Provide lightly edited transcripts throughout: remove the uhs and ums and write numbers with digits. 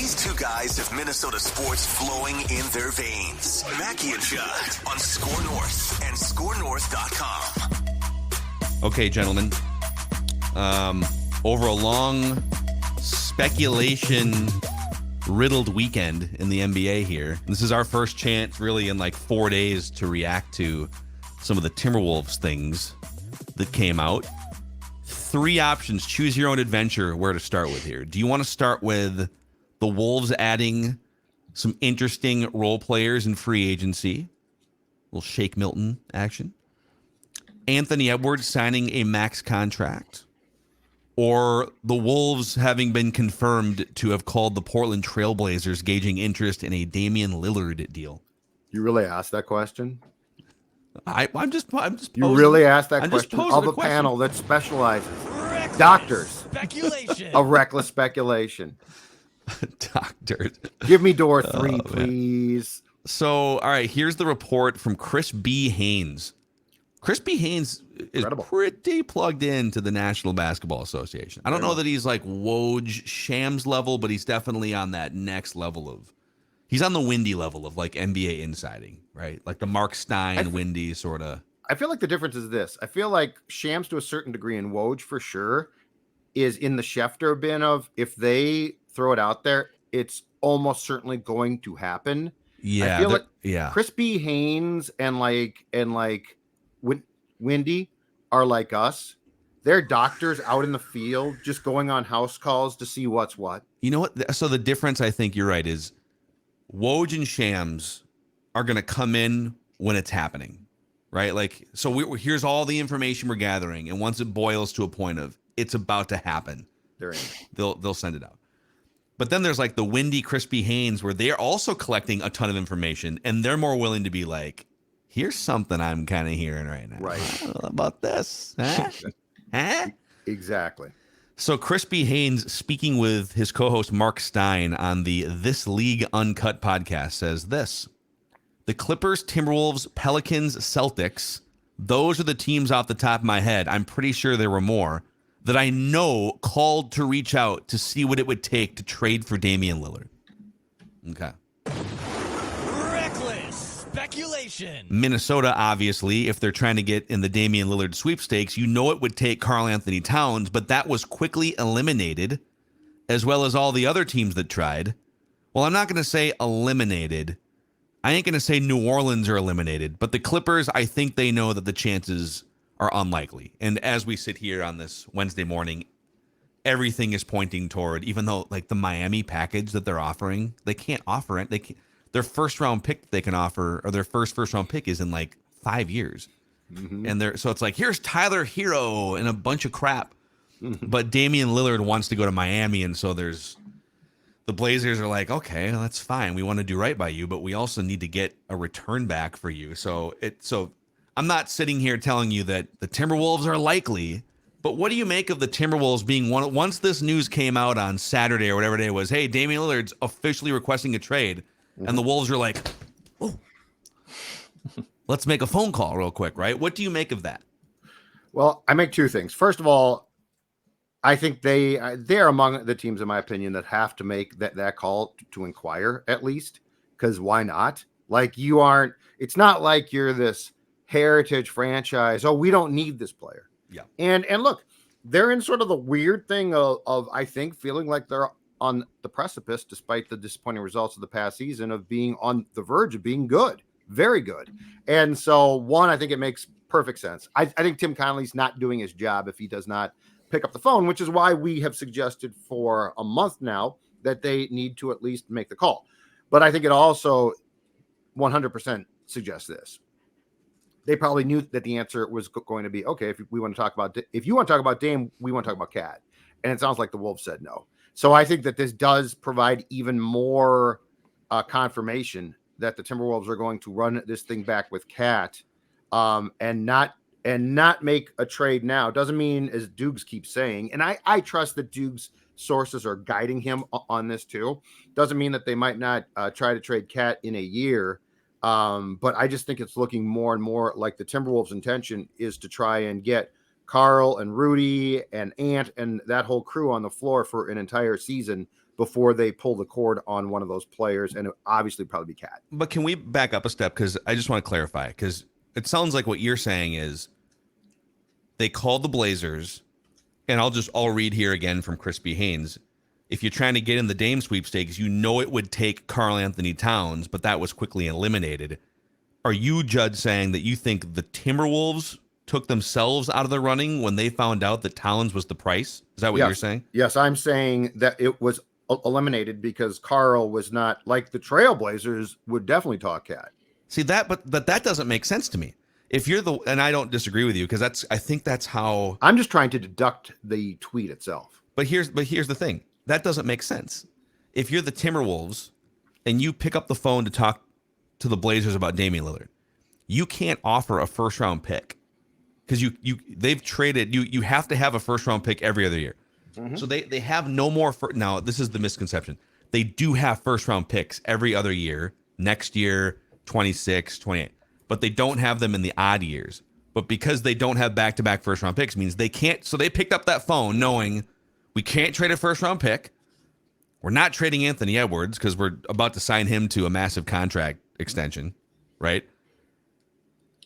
These two guys have Minnesota sports flowing in their veins. Mackie and Judd on SKOR North and SKORNorth.com. Okay, gentlemen. Over a long speculation-riddled weekend in the NBA here, this is our first chance really in like 4 days to react to some of the Timberwolves things that came out. 3 options. Choose your own adventure where to start with here. Do you want to start with the Wolves adding some interesting role players in free agency? A little Shake Milton action. Anthony Edwards signing a max contract, or the Wolves having been confirmed to have called the Portland Trailblazers gauging interest in a Damian Lillard deal. You really asked that question? I'm just posing. You really asked that I'm question just of a question. panel that specializes Reckless doctors speculation. of reckless speculation. Doctors. Give me door 3, please. So, all right, here's the report from Chris B. Haynes. Chris B. Haynes is Incredible. pretty plugged into the National Basketball Association. I don't know that he's like Woj Shams level, but he's definitely on that next level of, he's on the Windy level of like NBA insiding, right? Like the Mark Stein, Windy sort of. I feel like the difference is this. I feel like Shams to a certain degree and Woj for sure is in the Schefter bin of if they throw it out there, it's almost certainly going to happen. Yeah. I feel like yeah. Chris B. Haynes and Windy are like us. They're doctors out in the field just going on house calls to see what's what. You know what? So the difference, I think you're right, is Woj and Shams are going to come in when it's happening, right? Like, so here's all the information we're gathering, and once it boils to a point of it's about to happen, They're in. they'll send it out. But then there's like the Windy, Crispy Haynes, where they're also collecting a ton of information, and they're more willing to be like, here's something I'm kind of hearing right now. Right. I don't know about this. Huh? Huh? Exactly. So Crispy Haynes, speaking with his co-host Mark Stein on the This League Uncut podcast, says this: the Clippers, Timberwolves, Pelicans, Celtics, those are the teams off the top of my head. I'm pretty sure there were more that I know called to reach out to see what it would take to trade for Damian Lillard. Okay. Reckless speculation. Minnesota, obviously, if they're trying to get in the Damian Lillard sweepstakes, you know it would take Karl-AnthonyTowns, but that was quickly eliminated, as well as all the other teams that tried. Well, I'm not going to say eliminated. I ain't going to say New Orleans are eliminated, but the Clippers, I think they know that the chances are unlikely. And as we sit here on this Wednesday morning, everything is pointing toward, even though like the Miami package that they're offering, they can't offer it. They can't, their first round pick that they can offer, or their first round pick is in like 5 years. Mm-hmm. And so it's like, here's Tyler Hero and a bunch of crap. But Damian Lillard wants to go to Miami, and so the Blazers are like, okay, well, that's fine. We want to do right by you, but we also need to get a return back for you. So I'm not sitting here telling you that the Timberwolves are likely, but what do you make of the Timberwolves being once this news came out on Saturday or whatever day it was, hey, Damian Lillard's officially requesting a trade, and the Wolves are like, oh, let's make a phone call real quick, right? What do you make of that? Well, I make 2 things. First of all, I think they're among the teams, in my opinion, that have to make that call to inquire at least, because why not? Like it's not like you're this heritage franchise. Oh, we don't need this player. Yeah. And look, they're in sort of the weird thing of I think feeling like they're on the precipice, despite the disappointing results of the past season, of being on the verge of being good, very good. And so I think it makes perfect sense. I think Tim Connolly's not doing his job if he does not pick up the phone, which is why we have suggested for a month now that they need to at least make the call. But I think it also 100% suggests this. They probably knew that the answer was going to be, okay, if you want to talk about Dame, we want to talk about Cat. And it sounds like the Wolves said no. So I think that this does provide even more confirmation that the Timberwolves are going to run this thing back with Cat and not make a trade now. Doesn't mean, as Dukes keeps saying, and I trust that Dukes' sources are guiding him on this too. Doesn't mean that they might not try to trade Cat in a year. But I just think it's looking more and more like the Timberwolves' intention is to try and get Karl and Rudy and Ant and that whole crew on the floor for an entire season before they pull the cord on one of those players, and it obviously probably be Cat. But can we back up a step? Because I just want to clarify, because it sounds like what you're saying is they called the Blazers, and I'll read here again from Crispy Haynes. If you're trying to get in the Dame sweepstakes, it would take Karl-AnthonyTowns, but that was quickly eliminated. Are you, Judd, saying that you think the Timberwolves took themselves out of the running when they found out that Towns was the price? Is that what you're saying? Yes, I'm saying that it was eliminated because Karl was not, like the Trailblazers would definitely talk Cat. See that, but that doesn't make sense to me. If you're and I don't disagree with you, because I think that's how. I'm just trying to deduct the tweet itself. But here's the thing. That doesn't make sense. If you're the Timberwolves and you pick up the phone to talk to the Blazers about Damian Lillard, you can't offer a first round pick because they've traded you have to have a first round pick every other year. Mm-hmm. So they have no more. Now this is the misconception. They do have first round picks every other year. Next year, 26, 28, but they don't have them in the odd years. But because they don't have back to back first round picks means they can't. So they picked up that phone knowing we can't trade a first round pick. We're not trading Anthony Edwards because we're about to sign him to a massive contract extension, right?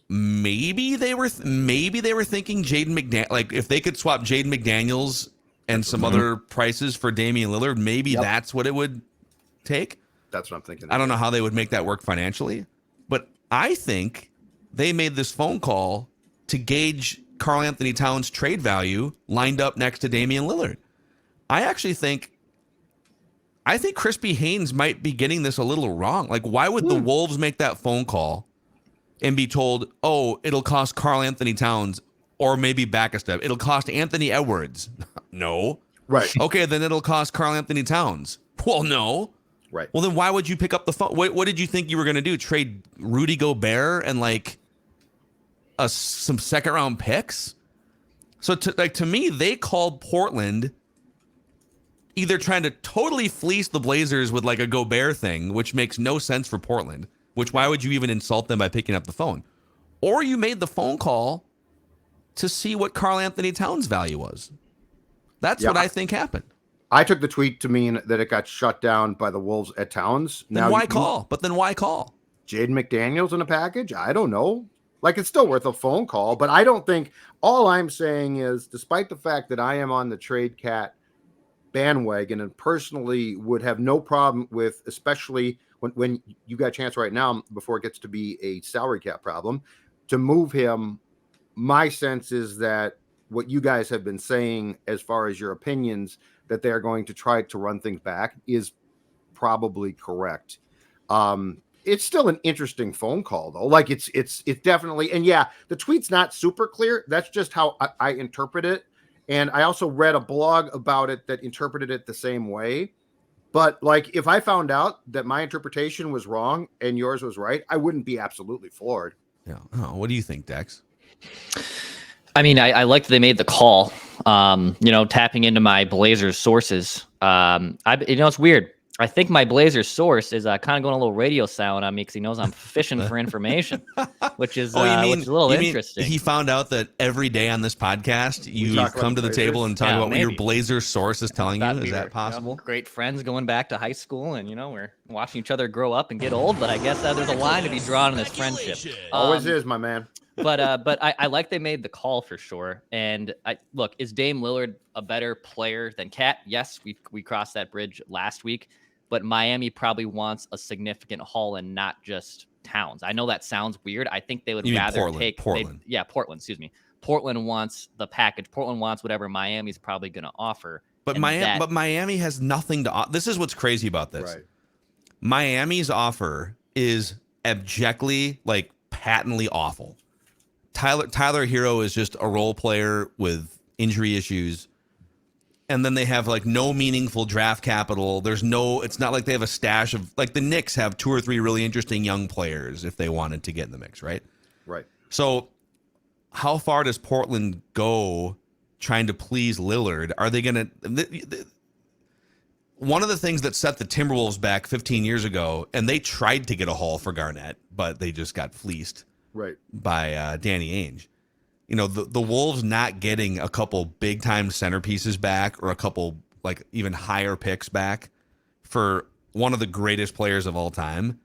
Maybe they were thinking Jaden McDaniels. Like if they could swap Jaden McDaniels and some other prices for Damian Lillard, maybe that's what it would take. That's what I'm thinking. I don't know how they would make that work financially, but I think they made this phone call to gauge Karl-Anthony Towns' trade value lined up next to Damian Lillard. I think Crispy Haynes might be getting this a little wrong. Like, why would the Wolves make that phone call and be told, oh, it'll cost Karl-Anthony Towns, or maybe back a step, it'll cost Anthony Edwards? No. Right. Okay, then it'll cost Karl-Anthony Towns. Well, no. Right. Well, then why would you pick up the phone? What did you think you were going to do? Trade Rudy Gobert and like some second round picks? So to me, they called Portland either trying to totally fleece the Blazers with like a Gobert thing, which makes no sense for Portland, which why would you even insult them by picking up the phone? Or you made the phone call to see what Karl-Anthony Towns' value was. That's what I think happened. I took the tweet to mean that it got shut down by the Wolves at Towns. Then why call? But then why call? Jaden McDaniels in a package? I don't know. Like, it's still worth a phone call, but I don't think. All I'm saying is, despite the fact that I am on the trade cat bandwagon and personally would have no problem with, especially when you got a chance right now before it gets to be a salary cap problem, to move him, my sense is that what you guys have been saying as far as your opinions that they're going to try to run things back is probably correct. It's still an interesting phone call though. Like it's definitely, and yeah, the tweet's not super clear. That's just how I interpret it. And I also read a blog about it that interpreted it the same way. But like, if I found out that my interpretation was wrong and yours was right, I wouldn't be absolutely floored. Yeah. Oh, what do you think, Dex? I mean, I liked they made the call, tapping into my Blazers sources. It's weird. I think my Blazers source is kind of going a little radio silent on me because he knows I'm fishing for information, which is a little interesting. He found out that every day on this podcast, you come to the table and talk about what your Blazers source is telling you. Is that possible? Great friends going back to high school, and we're watching each other grow up and get old. But I guess there's a line to be drawn in this friendship. Always is, my man. But I like they made the call for sure. And look, is Dame Lillard a better player than Cat? Yes, we crossed that bridge last week. But Miami probably wants a significant haul and not just Towns. I know that sounds weird. I think they would rather take Portland. Portland. Excuse me. Portland wants the package. Portland wants whatever Miami's probably going to offer. But Miami has nothing to offer. This is what's crazy about this. Right. Miami's offer is abjectly, like patently awful. Tyler Hero is just a role player with injury issues. And then they have like no meaningful draft capital. It's not like they have a stash of, like the Knicks have 2 or 3 really interesting young players if they wanted to get in the mix, right? Right. So how far does Portland go trying to please Lillard? Are they going to, one of the things that set the Timberwolves back 15 years ago, and they tried to get a haul for Garnett, but they just got fleeced by Danny Ainge. The Wolves not getting a couple big-time centerpieces back or a couple, like, even higher picks back for one of the greatest players of all time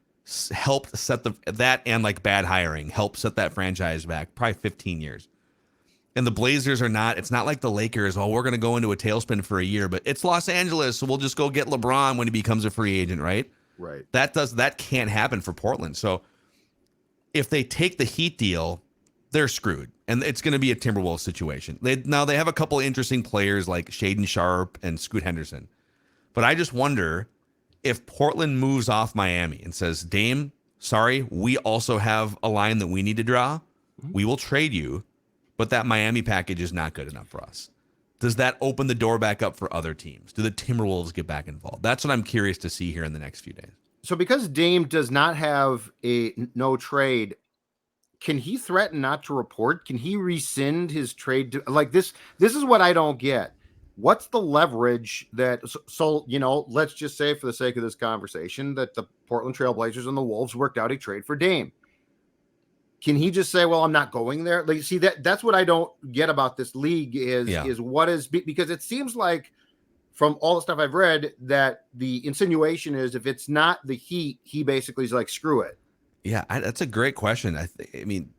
helped set that and like bad hiring helped set that franchise back probably 15 years. And the Blazers are not, it's not like the Lakers, oh, we're going to go into a tailspin for a year, but it's Los Angeles, so we'll just go get LeBron when he becomes a free agent, right? Right. That can't happen for Portland. So if they take the Heat deal, they're screwed. And it's going to be a Timberwolves situation. Now they have a couple of interesting players like Shaedon Sharpe and Scoot Henderson. But I just wonder if Portland moves off Miami and says, Dame, sorry, we also have a line that we need to draw. We will trade you, but that Miami package is not good enough for us. Does that open the door back up for other teams? Do the Timberwolves get back involved? That's what I'm curious to see here in the next few days. So because Dame does not have a no trade, can he threaten not to report? Can he rescind his trade? Like this is what I don't get. What's the leverage that, so, you know, let's just say for the sake of this conversation that the Portland Trail Blazers and the Wolves worked out a trade for Dame. Can he just say, well, I'm not going there? Like, see, that's what I don't get about this league is what is, because it seems like from all the stuff I've read that the insinuation is if it's not the Heat, he basically is like, screw it. Yeah, that's a great question. I mean,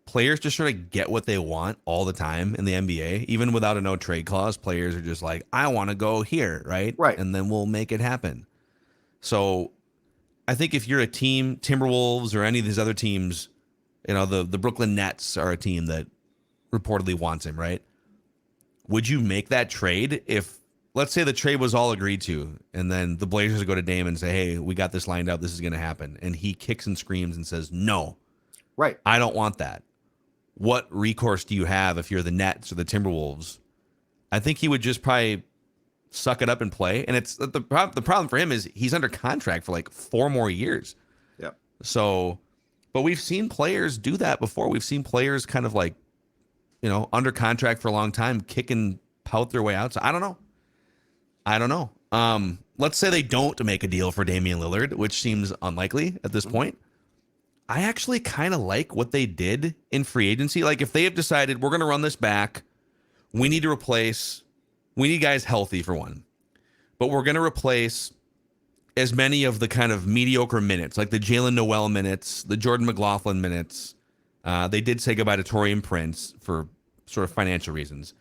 players just sort of get what they want all the time in the NBA. Even without a no trade clause, players are just like, I want to go here, right? Right. And then we'll make it happen. So I think if you're a team, Timberwolves or any of these other teams, you know, the Brooklyn Nets are a team that reportedly wants him, right? Would you make that trade if, let's say the trade was all agreed to, and then the Blazers go to Dame and say, hey, we got this lined up, this is going to happen, and he kicks and screams and says, no, right, I don't want that. What recourse do you have if you're the Nets or the Timberwolves? I think he would just probably suck it up and play. And it's the problem for him is he's under contract for like 4 more years. Yep. So, but we've seen players do that before. We've seen players kind of like, you know, under contract for a long time, kick and pout their way out. So I don't know. Let's say they don't make a deal for Damian Lillard, which seems unlikely at this point. I actually kind of like what they did in free agency. Like if they have decided we're going to run this back, we need guys healthy for one, but we're going to replace as many of the kind of mediocre minutes, like the Jalen Noel minutes, the Jordan McLaughlin minutes. They did say goodbye to Taurean Prince for sort of financial reasons.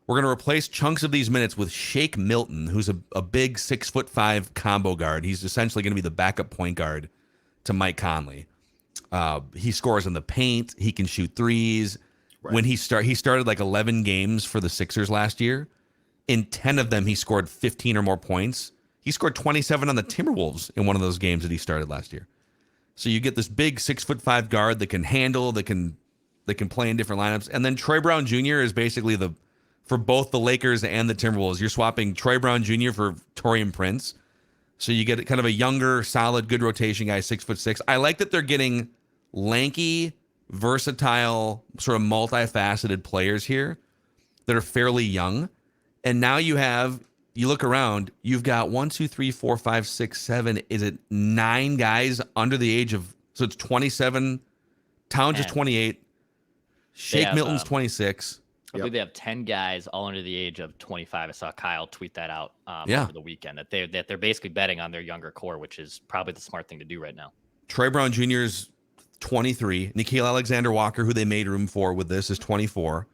We're going to replace chunks of these minutes with Shake Milton, who's a big 6'5" combo guard. He's essentially going to be the backup point guard to Mike Conley. He scores in the paint. He can shoot threes. Right. When he started like 11 games for the Sixers last year. In 10 of them, he scored 15 or more points. He scored 27 on the Timberwolves in one of those games that he started last year. So you get this big 6'5" guard that can handle, that can play in different lineups. And then Troy Brown Jr. is basically for both the Lakers and the Timberwolves. You're swapping Troy Brown Jr. for Taurean Prince. So you get kind of a younger, solid, good rotation guy, 6'6". I like that they're getting lanky, versatile, sort of multifaceted players here that are fairly young. And now you look around, you've got 1, 2, 3, 4, 5, 6, 7. Is it 9 guys under the age of, so it's 27. Towns is 28. Shake Milton's 26. I believe they have 10 guys all under the age of 25. I saw Kyle tweet that out over the weekend, that they're basically betting on their younger core, which is probably the smart thing to do right now. Troy Brown Jr. is 23. Nickeil Alexander-Walker, who they made room for with this, is 24.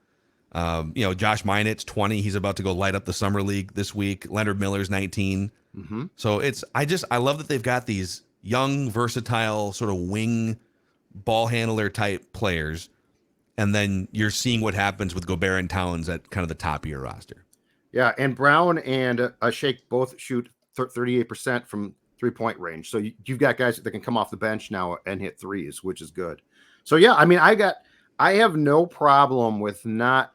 Josh Minot's 20. He's about to go light up the summer league this week. Leonard Miller's 19. Mm-hmm. So I love that they've got these young, versatile sort of wing ball handler type players. And then you're seeing what happens with Gobert and Towns at kind of the top of your roster. Yeah, and Brown and Shake both shoot 38% from three-point range. So you've got guys that can come off the bench now and hit threes, which is good. So, yeah, I mean, I have no problem with not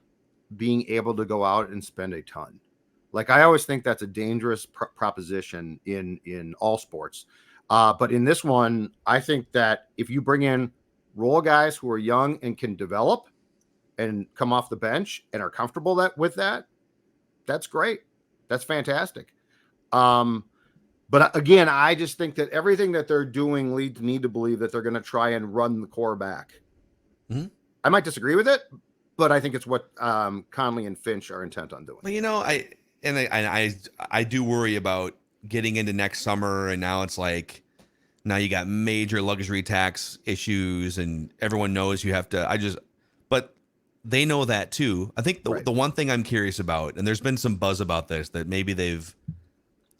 being able to go out and spend a ton. Like, I always think that's a dangerous proposition in all sports. But in this one, I think that if you bring in role guys who are young and can develop and come off the bench and are comfortable with that, that's great. That's fantastic. But again, I just think that everything that they're doing leads me to believe that they're going to try and run the core back. Mm-hmm. I might disagree with it, but I think it's what Conley and Finch are intent on doing. Well, I do worry about getting into next summer, and now it's like now you got major luxury tax issues, and everyone knows you have to. But they know that too. I think the one thing I'm curious about, and there's been some buzz about this, that maybe they've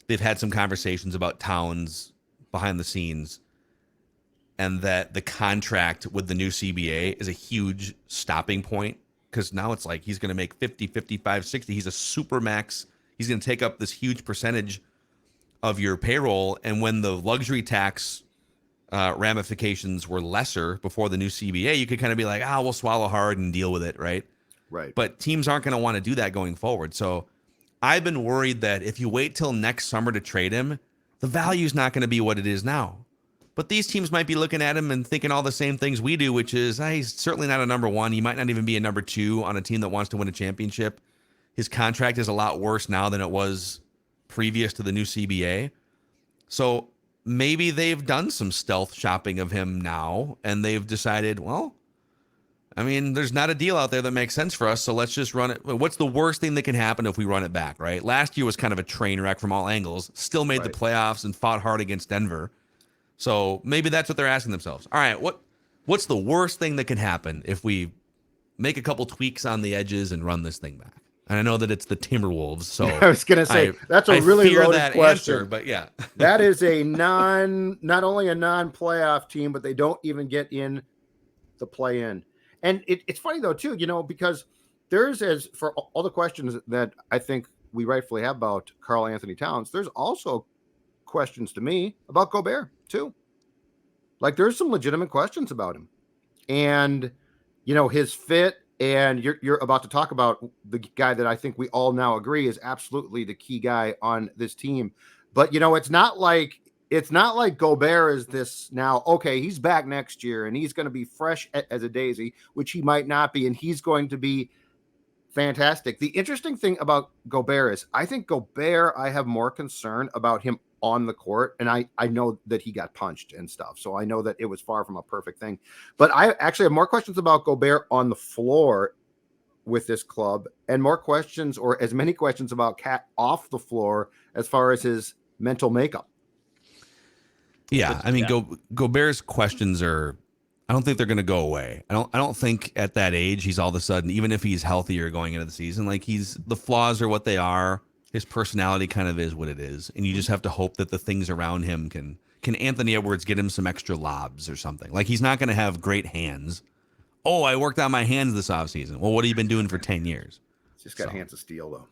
had some conversations about Towns behind the scenes, and that the contract with the new CBA is a huge stopping point, because now it's like he's going to make 50, 55, 60. He's a super max. He's going to take up this huge percentage of your payroll. And when the luxury tax ramifications were lesser before the new CBA, you could kind of be like, we'll swallow hard and deal with it, right? Right. But teams aren't going to want to do that going forward. So I've been worried that if you wait till next summer to trade him, the value is not going to be what it is now. But these teams might be looking at him and thinking all the same things we do, which is, he's certainly not a number one. He might not even be a number two on a team that wants to win a championship. His contract is a lot worse now than it was previous to the new CBA. So maybe they've done some stealth shopping of him now, and they've decided, well, I mean, there's not a deal out there that makes sense for us, so let's just run it. What's the worst thing that can happen if we run it back, right? Last year was kind of a train wreck from all angles. Still made the playoffs and fought hard against Denver. So maybe that's what they're asking themselves. All right, what's the worst thing that can happen if we make a couple tweaks on the edges and run this thing back? And I know that it's the Timberwolves, so I was going to say that's a really loaded question. Answer, but yeah, that is not only a non-playoff team, but they don't even get in the play-in. And it's funny though too, because there's, as for all the questions that I think we rightfully have about Karl-AnthonyTowns, there's also questions to me about Gobert too. Like there's some legitimate questions about him, and his fit. And you're about to talk about the guy that I think we all now agree is absolutely the key guy on this team. But it's not like Gobert is this now. Okay, he's back next year and he's going to be fresh as a daisy, which he might not be, and he's going to be fantastic. The interesting thing about Gobert is I have more concern about him on the court, and I know that he got punched and stuff, so I know that it was far from a perfect thing, but I actually have more questions about Gobert on the floor with this club, and more questions, or as many questions, about Cat off the floor as far as his mental makeup. Yeah, I mean, Gobert's questions are, I don't think they're going to go away. I don't think at that age he's all of a sudden, even if he's healthier going into the season, like the flaws are what they are. His personality kind of is what it is, and you just have to hope that the things around him can Anthony Edwards get him some extra lobs or something. Like he's not going to have great hands. Oh, I worked on my hands this offseason. Well, what have you been doing for 10 years? He's just got hands of steel, though.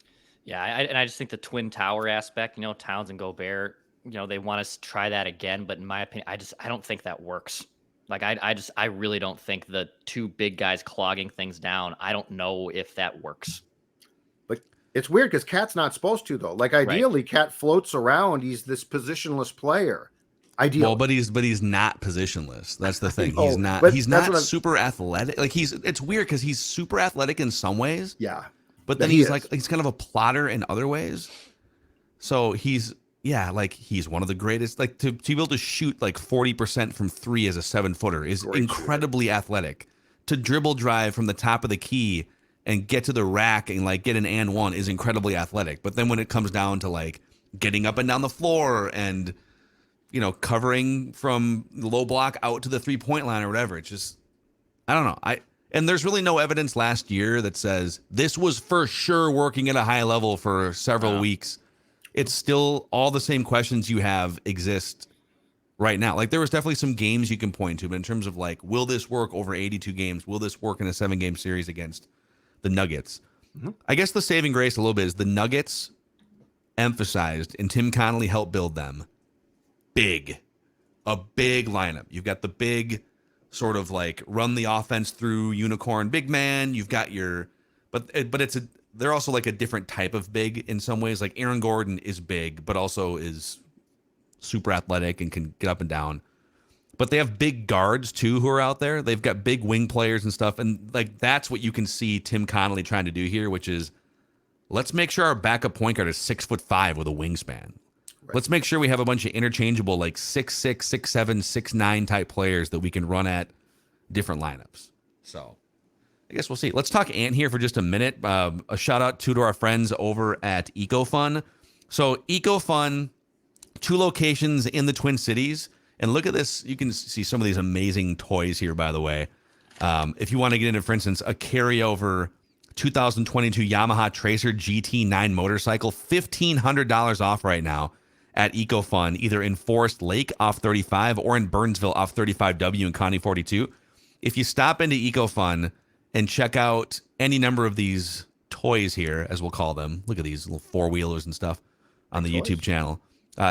Yeah, and I just think the Twin Tower aspect, Towns and Gobert, they want us to try that again, but in my opinion, I don't think that works. Like I really don't think the two big guys clogging things down, I don't know if that works. It's weird because Cat's not supposed to, though. Like ideally, Cat floats around. He's this positionless player. Ideally, well, but he's not positionless. That's the thing. He's not. He's not super athletic. Like it's weird because he's super athletic in some ways. Yeah, but then he's kind of a plotter in other ways. So he's one of the greatest. Like to be able to shoot like 40% from three as a 7-footer is incredibly athletic. To dribble drive from the top of the key and get to the rack and like get an and one is incredibly athletic. But then when it comes down to like getting up and down the floor and, covering from the low block out to the 3-point line or whatever, it's just, I don't know. And there's really no evidence last year that says this was for sure working at a high level for several weeks. It's still all the same questions you have exist right now. Like there was definitely some games you can point to, but in terms of like, will this work over 82 games? Will this work in a 7-game series against the Nuggets? Mm-hmm. I guess the saving grace a little bit is the Nuggets emphasized, and Tim Connolly helped build them, a big lineup. You've got the big sort of like run the offense through unicorn big man. You've got they're also like a different type of big in some ways. Like Aaron Gordon is big, but also is super athletic and can get up and down. But they have big guards too who are out there. They've got big wing players and stuff. And like that's what you can see Tim Connolly trying to do here, which is let's make sure our backup point guard is 6'5" with a wingspan. Right. Let's make sure we have a bunch of interchangeable like 6'6", 6'7", 6'9" type players that we can run at different lineups. So I guess we'll see. Let's talk Ant here for just a minute. A shout out to our friends over at EcoFun. So EcoFun 2 locations in the Twin Cities. And look at this. You can see some of these amazing toys here, by the way. If you want to get into, for instance, a carryover 2022 Yamaha Tracer GT9 motorcycle, $1,500 off right now at EcoFun, either in Forest Lake off 35 or in Burnsville off 35W in County 42. If you stop into EcoFun and check out any number of these toys here, as we'll call them, look at these little 4-wheelers and stuff on the YouTube channel.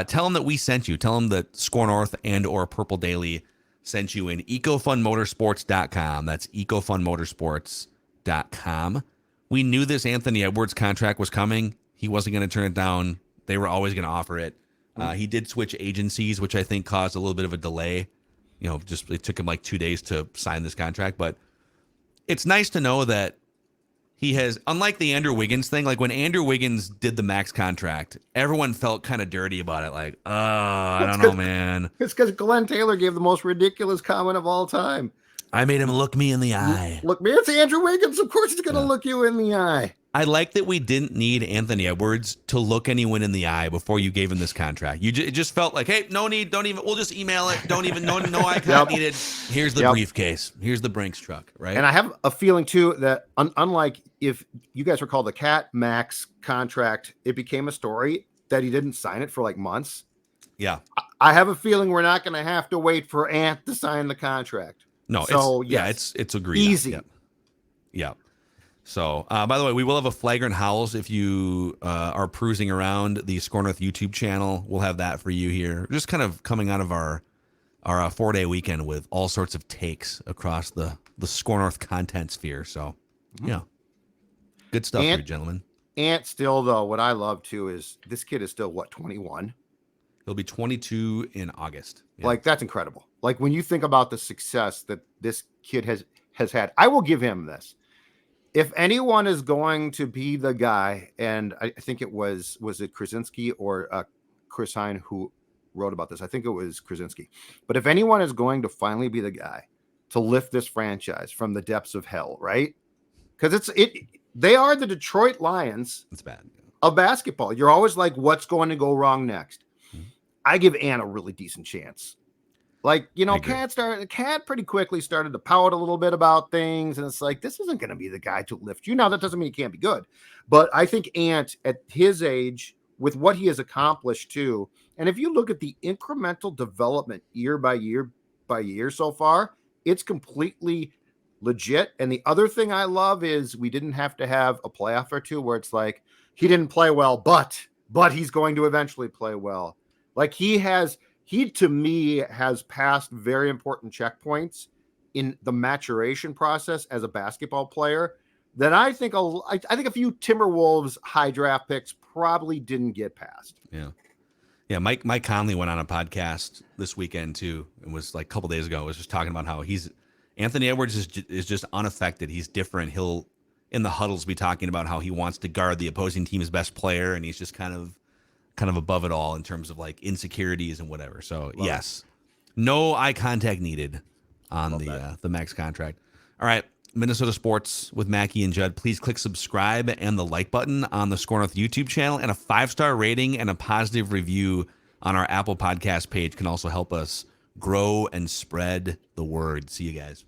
Tell them that we sent you. Tell them that SKOR North and or Purple Daily sent you in ecofunmotorsports.com. That's ecofunmotorsports.com. We knew this Anthony Edwards contract was coming. He wasn't going to turn it down. They were always going to offer it. He did switch agencies, which I think caused a little bit of a delay. Just it took him like 2 days to sign this contract. But it's nice to know that he has, unlike the Andrew Wiggins thing, like when Andrew Wiggins did the max contract, everyone felt kind of dirty about it. Like, I don't know, man. It's because Glenn Taylor gave the most ridiculous comment of all time. I made him look me in the eye. Look me, it's Andrew Wiggins. Of course he's going to look you in the eye. I like that we didn't need Anthony Edwards to look anyone in the eye before you gave him this contract. It just felt like, hey, no need, don't even, we'll just email it. Don't even, no eye contact needed. Here's the briefcase. Here's the Brinks truck, right? And I have a feeling, too, that unlike if you guys recall the Cat Max contract, it became a story that he didn't sign it for like months. Yeah. I have a feeling we're not going to have to wait for Ant to sign the contract. No, so, it's agreed. Easy. Yeah. So, by the way, we will have a Flagrant Howls if you are cruising around the SKOR North YouTube channel. We'll have that for you here. Just kind of coming out of our 4-day weekend with all sorts of takes across the SKOR North content sphere. So, yeah, good stuff here, gentlemen. Ant still, though, what I love, too, is this kid is still, 21? He'll be 22 in August. Yeah. Like, that's incredible. Like, when you think about the success that this kid has had, I will give him this. If anyone is going to be the guy, and I think it was it Krasinski or Chris Hine who wrote about this? I think it was Krasinski. But if anyone is going to finally be the guy to lift this franchise from the depths of hell, right? Because they are the Detroit Lions it's bad. of basketball. You're always like, what's going to go wrong next? I give Ant a really decent chance. Like, Cat pretty quickly started to pout a little bit about things. And it's like, this isn't going to be the guy to lift you. Now, that doesn't mean he can't be good. But I think Ant, at his age, with what he has accomplished too, and if you look at the incremental development year by year so far, it's completely legit. And the other thing I love is we didn't have to have a playoff or two where it's like, he didn't play well, but he's going to eventually play well. Like he to me has passed very important checkpoints in the maturation process as a basketball player that I think a few Timberwolves high draft picks probably didn't get past. Yeah. Yeah. Mike Conley went on a podcast this weekend too. It was like a couple days ago. It was just talking about how Anthony Edwards is just unaffected. He's different. He'll in the huddles be talking about how he wants to guard the opposing team's best player. And he's just kind of above it all in terms of like insecurities and whatever. So yes, no eye contact needed on the max contract. All right. Minnesota Sports with Mackie and Judd. Please click subscribe and the like button on the SKOR North YouTube channel, and a 5-star rating and a positive review on our Apple Podcast page can also help us grow and spread the word. See you guys.